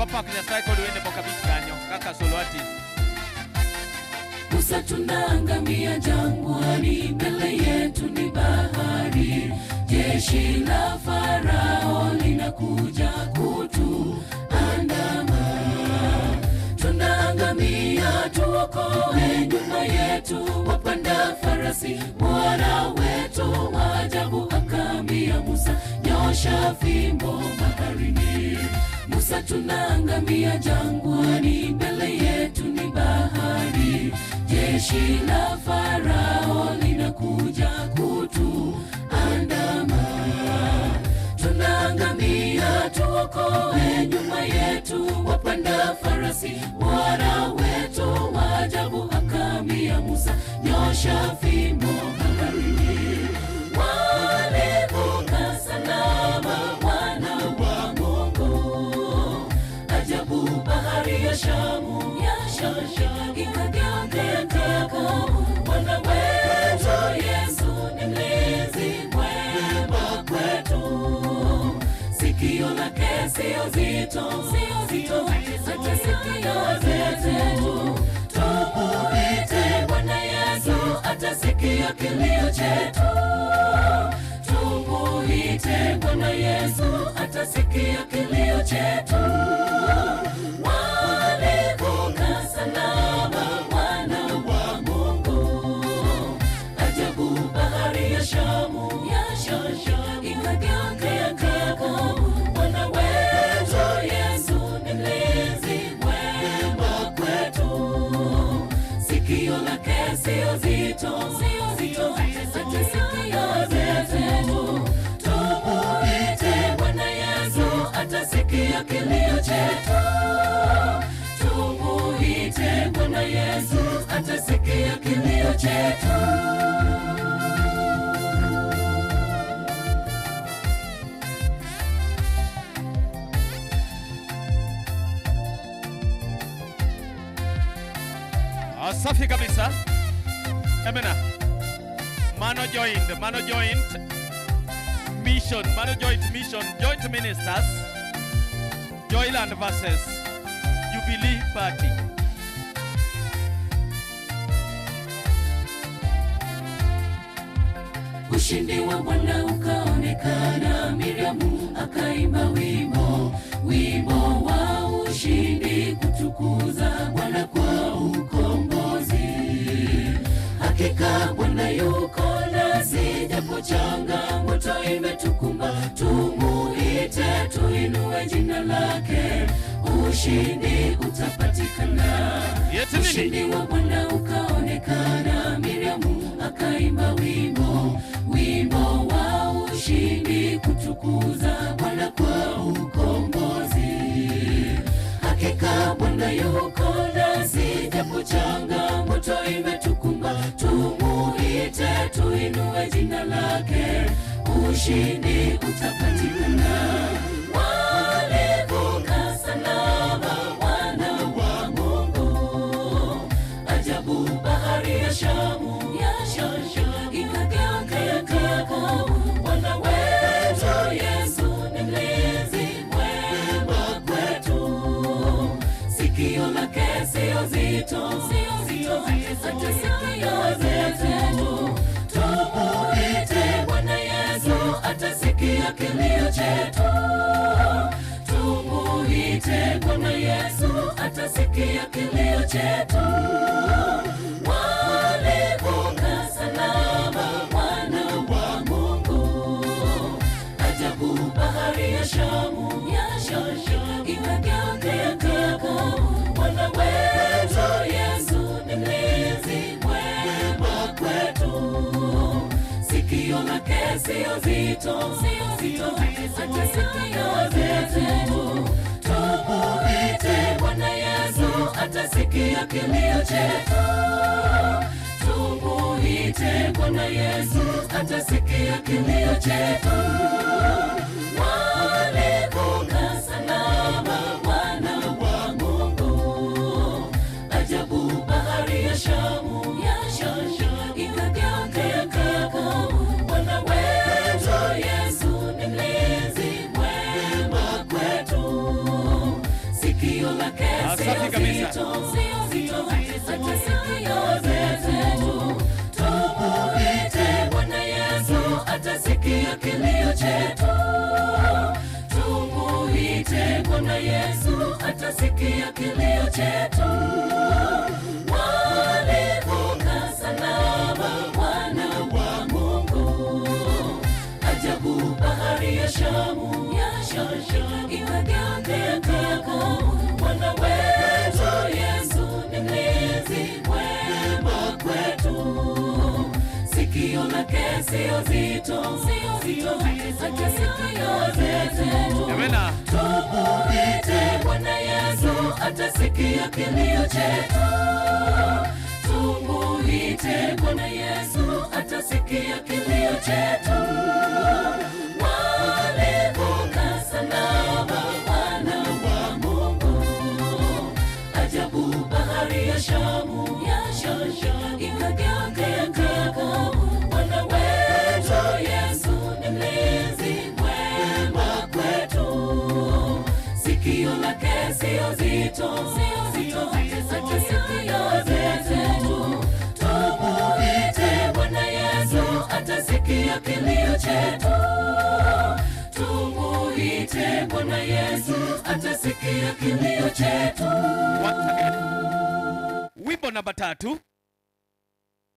Wapak Nyasaye kod wende moko abich kanyo kaka solo artist. Musa tunaangamia jangwani, mbele yetu ni bahari. Jeshi la Farao linakuja kutuandama. Tunaangamia, tuokoe, nyuma yetu wapanda farasi. Bwana wetu wa ajabu akaambia Musa, nyosha fimbo baharini. Musa tunaangamia jangwani, mbele yetu ni bahari. Jeshi la Farao linakuja kutuandama. Tunaangamia, tuokoe, nyuma yetu wapanda farasi. Bwana wetu wa ajabu akaambia Musa, nyosha fimbo baharini. Walivuka salama wana wa Mungu. Ajabu bahari ya Shamu, ikageuka kavu. Bwana wetu Yesu ni mlinzi mwema kwetu. Sikio lake sio zito, hata sikio zetu. Tumuite Bwana Yesu, atasikia kilio chetu. Tumuite Bwana Yesu, atasikia kilio chetu. Walivuka salama wana wa Mungu. Ajabu bahari ya Shamu, ikageuka kavu. Bwana wetu Yesu ni mlinzi mwema kwetu. Sikio lake sio zito, hata sikio zetu. Tumuite Bwana Yesu, atasikia kilio chetu. Tumuite Bwana Yesu, atasikia kilio chetu. Safi kabisa. Amena. Mano joint mission, joint ministers, Joyland versus Jubilee Party. Ushindi wa Bwana ukaonekana, Miriamu akaimba wimbo wa ushindi, kutukuza Bwana kwa ukombozi. Hakika Bwana yuko nasi, japo changamoto imetukumba. Tumuite, tuinue jina lake, ushindi utapatikana. Ushindi wa Bwana ukaonekana, Miriamu akaimba wimbo wa ushindi, kutukuza Bwana kwa ukombozi. Hakika Bwana yuko nasi, japo changamoto imetukumba. Tumuite, tuinue jina lake, ushindi utapatikana. Walivuka salama wana wa Mungu. Ajabu bahari ya Shamu, ikageuka kavu. Bwana wetu Yesu ni mlinzi mwema kwetu. Sikio lake sio zito, hata sikio zetu. Tumuite Bwana Yesu, atasikia kilio chetu. Tumuite Bwana Yesu, atasikia kilio chetu. Walivuka salama wana wa Mungu. Ajabu bahari ya Shamu, ikageuka kavu. Bwana wetu Yesu ni mlinzi mwema kwetu. Sikio lake sio zito, hata sikio zetu. Tumuite Bwana Yesu, atasikia kilio chetu. Tumuite Bwana Yesu, atasikia kilio chetu. Walivuka salama wana wa Mungu. Ajabu bahari ya Shamu, ikageuka kavu. Bwana wetu Yesu ni mlinzi mwema kwetu. lake Safi kabisa. sio zito, atasikia zetu. Tumuite Bwana Yesu, atasikia kilio chetu. Tumuite Bwana Yesu, atasikia kilio chetu. Walivuka salama wana wa Mungu, ajabu bahari ya Shamu, ikageuka Bwana wetu Yesu ni mlinzi mwema kwetu. Sikio lake sio zito, atasikia zetu. Amina. Tumuite Bwana Yesu, atasikia kilio chetu. Tumuite Bwana Yesu, atasikia kilio chetu. Walivuka salama wana wa Mungu, ajabu bahari ya Shamu, ikageuka Bwana wetu Yesu ni mlinzi mwema kwetu. Sikio lake sio zito, atasikia zetu. Tumuite Bwana Yesu, atasikia kilio chetu. Tumuite Bwana Yesu, atasikia kilio chetu. Wimbo namba 3.